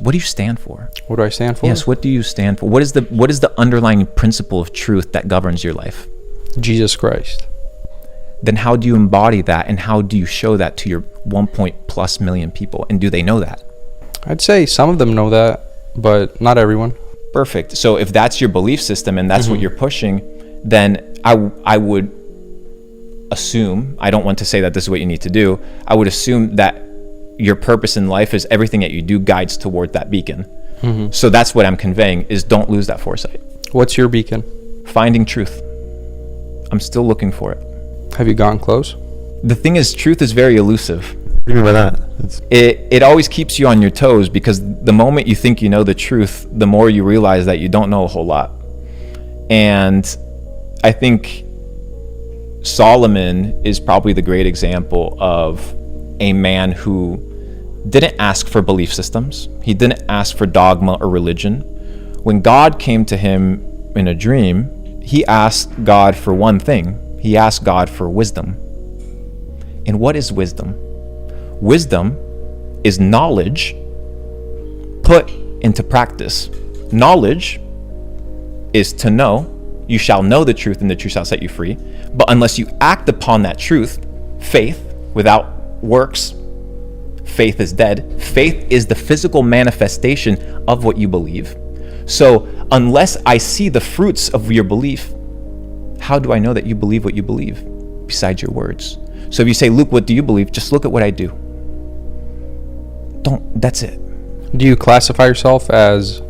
What do you stand for? What do I stand for? Yes, what do you stand for? What is the underlying principle of truth that governs your life? Jesus Christ. Then how do you embody that, and how do you show that to your 1+ million people? And do they know that? I'd say some of them know that, but not everyone. Perfect. So if that's your belief system and that's what you're pushing, then I would assume, I don't want to say that this is what you need to do, I would assume that your purpose in life is everything that you do guides toward that beacon. So that's what I'm conveying, is don't lose that foresight. What's your beacon? Finding truth. I'm still looking for it. Have you gotten close? The thing is, truth is very elusive. What do you mean by that? It always keeps you on your toes, because the moment you think you know the truth, the more you realize that you don't know a whole lot. And I think Solomon is probably the great example of a man who didn't ask for belief systems. He didn't ask for dogma or religion. When God came to him in a dream, he asked God for one thing. He asked God for wisdom. And what is wisdom? Wisdom is knowledge put into practice. Knowledge is to know. You shall know the truth, and the truth shall set you free. But unless you act upon that truth, faith without works, faith is dead. Faith is the physical manifestation of what you believe. So unless I see the fruits of your belief, how do I know that you believe what you believe besides your words? So if you say, Luke, what do you believe? Just look at what I do. That's it. Do you classify yourself as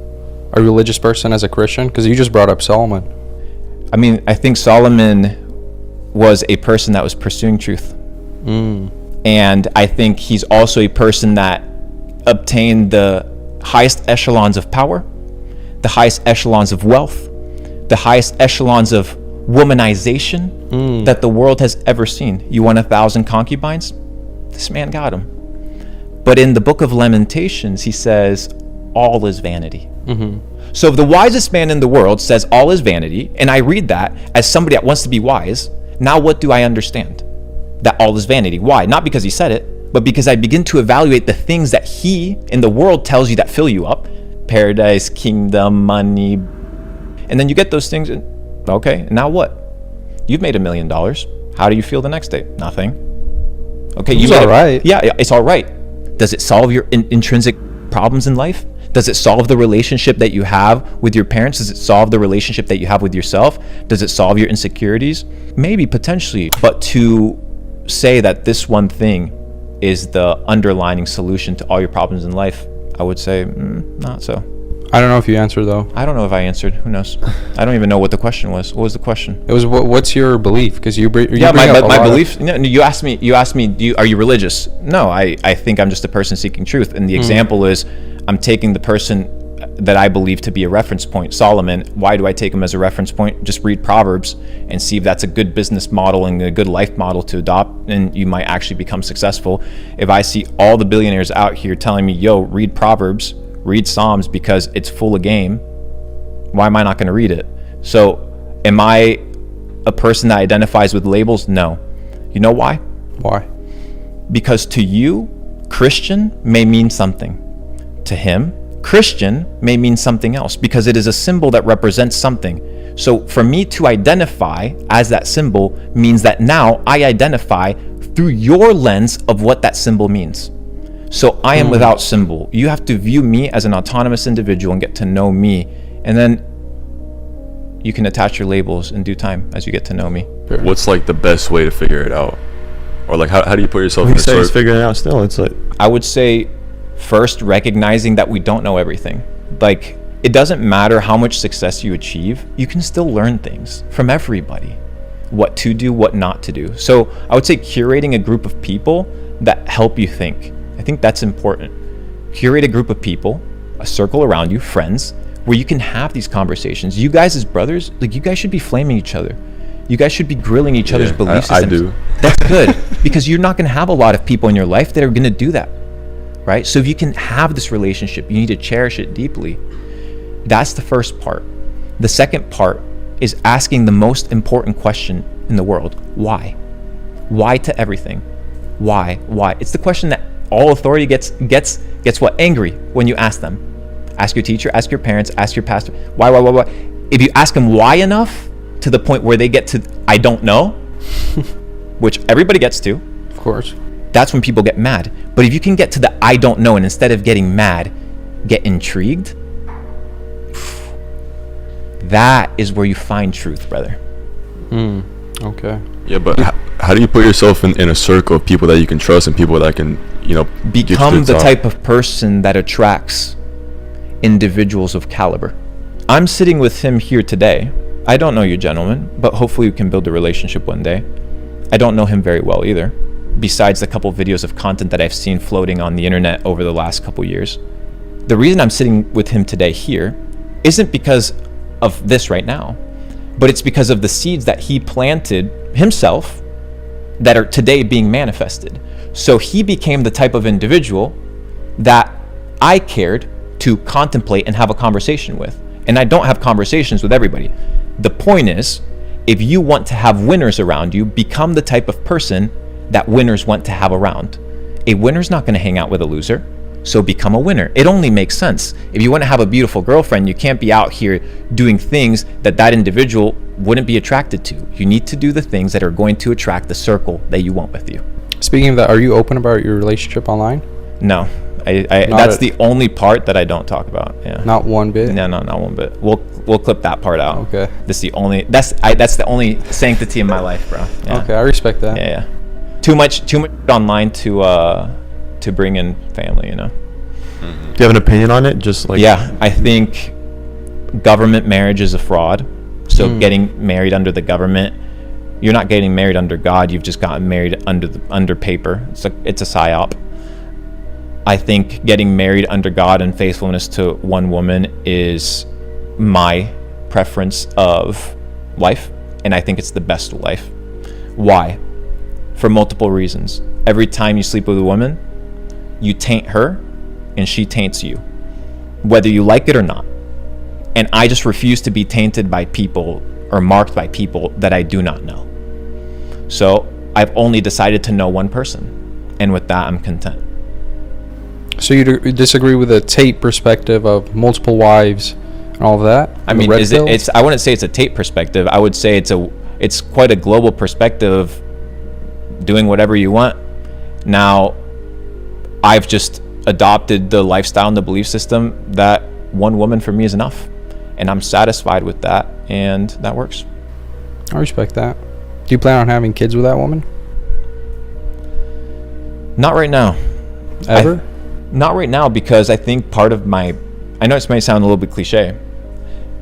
a religious person, as a Christian? Because you just brought up Solomon. I mean, I think Solomon was a person that was pursuing truth. And I think he's also a person that obtained the highest echelons of power, the highest echelons of wealth, the highest echelons of womanization that the world has ever seen. You want 1,000 concubines? This man got them. But in the book of Lamentations, he says, all is vanity. So if the wisest man in the world says all is vanity, and I read that as somebody that wants to be wise, now what do I understand? That all is vanity. Why? Not because he said it, but because I begin to evaluate the things that he in the world tells you that fill you up. Paradise, kingdom, money. And then you get those things, and okay, now what? You've made $1 million. How do you feel the next day? Nothing. Okay, it's all right. Yeah, it's all right. Does it solve your intrinsic problems in life? Does it solve the relationship that you have with your parents? Does it solve the relationship that you have with yourself? Does it solve your insecurities? Maybe, potentially. But to say that this one thing is the underlying solution to all your problems in life, I would say not so. I don't know if you answered, though. I don't know if I answered. Who knows? I don't even know what the question was. What was the question? It was what's your belief? Because you bring my belief. No, you asked me. Are you religious? No, I think I'm just a person seeking truth. And the example is, I'm taking the person that I believe to be a reference point, Solomon. Why do I take him as a reference point? Just read Proverbs and see if that's a good business model and a good life model to adopt, and you might actually become successful. If I see all the billionaires out here telling me, yo, read Proverbs, read Psalms because it's full of game, why am I not going to read it? So am I a person that identifies with labels? No. You know why? Why? Because to you, Christian may mean something. To him, Christian may mean something else, because it is a symbol that represents something. So for me to identify as that symbol means that now I identify through your lens of what that symbol means. So I am without symbol. You have to view me as an autonomous individual and get to know me. And then you can attach your labels in due time as you get to know me. What's like the best way to figure it out? Or like how do you put yourself in He a sort says of... figuring it out still. It's like, I would say first recognizing that we don't know everything. Like, it doesn't matter how much success you achieve, you can still learn things from everybody. What to do, what not to do. So I would say curating a group of people that help you think. I think that's important. Curate a group of people, a circle around you, friends, where you can have these conversations. You guys as brothers, like, you guys should be flaming each other. You guys should be grilling each other's belief systems. I do. That's good, because you're not going to have a lot of people in your life that are going to do that, right? So if you can have this relationship, you need to cherish it deeply. That's the first part. The second part is asking the most important question in the world. Why? Why to everything? Why? It's the question that all authority gets gets what? Angry when you ask them. Ask your teacher, ask your parents, ask your pastor. Why? If you ask them why enough, to the point where they get to, I don't know, which everybody gets to. Of course. That's when people get mad. But if you can get to the I don't know, and instead of getting mad, get intrigued, that is where you find truth, brother. Okay. Yeah, but how do you put yourself in a circle of people that you can trust and people that can, become the type of person that attracts individuals of caliber? I'm sitting with him here today. I don't know you, gentlemen, but hopefully we can build a relationship one day. I don't know him very well either, besides the couple videos of content that I've seen floating on the internet over the last couple years. The reason I'm sitting with him today here isn't because of this right now, but it's because of the seeds that he planted himself that are today being manifested. So he became the type of individual that I cared to contemplate and have a conversation with. And I don't have conversations with everybody. The point is, if you want to have winners around you, become the type of person that winners want to have around. A winner's not going to hang out with a loser, so become a winner. It only makes sense. If you want to have a beautiful girlfriend, you can't be out here doing things that individual wouldn't be attracted to. You need to do the things that are going to attract the circle that you want with you. Speaking of that, are you open about your relationship online? No. That's the only part that I don't talk about. Yeah. Not one bit? No, not one bit. We'll clip that part out. Okay. That's the only sanctity in my life, bro. Yeah. Okay, I respect that. Yeah. Too much online to bring in family, Do you have an opinion on it? Just like Yeah, I think government marriage is a fraud. So getting married under the government, you're not getting married under God. You've just gotten married under paper. It's a psyop. I think getting married under God and faithfulness to one woman is my preference of life, and I think it's the best life. Why? For multiple reasons. Every time you sleep with a woman, you taint her, and she taints you, whether you like it or not. And I just refuse to be tainted by people or marked by people that I do not know. So I've only decided to know one person, and with that, I'm content. So you disagree with the Tate perspective of multiple wives and all of that? I mean, I wouldn't say it's a Tate perspective. I would say it's quite a global perspective of doing whatever you want. Now, I've just adopted the lifestyle and the belief system that one woman for me is enough, and I'm satisfied with that, and that works. I respect that. Do you plan on having kids with that woman? Not right now. Ever? Not right now, because I think part of I know this may sound a little bit cliche,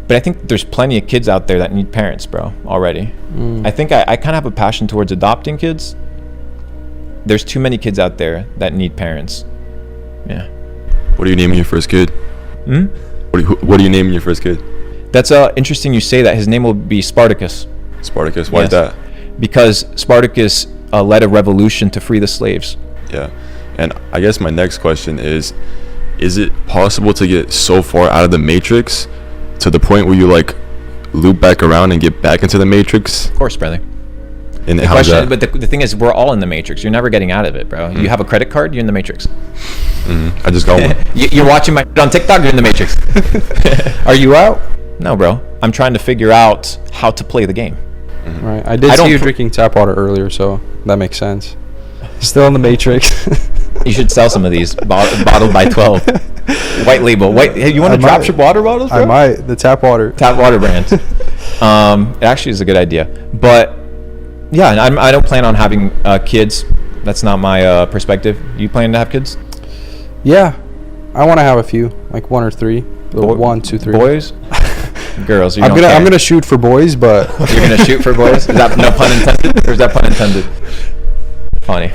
but I think there's plenty of kids out there that need parents, bro, already. I think I kind of have a passion towards adopting kids. There's too many kids out there that need parents. Yeah. What are you naming your first kid? What are you naming your first kid? That's interesting you say that. His name will be Spartacus. Spartacus. Why is that? Because Spartacus led a revolution to free the slaves. Yeah. And I guess my next question is it possible to get so far out of the matrix to the point where you like loop back around and get back into the matrix? Of course, brother. And the question, but the thing is, we're all in the matrix. You're never getting out of it, bro. You have a credit card, you're in the matrix. I just got one. You're watching my on TikTok, you're in the matrix. Are you out? No, bro. I'm trying to figure out how to play the game. Right. I did see you drinking tap water earlier, so that makes sense. Still in the matrix. You should sell some of these bottled by 12. White label. Hey, you want to dropship water bottles, bro? I might. The tap water brand. It actually is a good idea. But yeah, I don't plan on having kids. That's not my perspective. You plan to have kids? Yeah, I want to have a few, like 1 or 3. 1, 2, 3. Boys, girls. I'm gonna shoot for boys, but you're gonna shoot for boys. Is that no pun intended, or is that pun intended? Funny.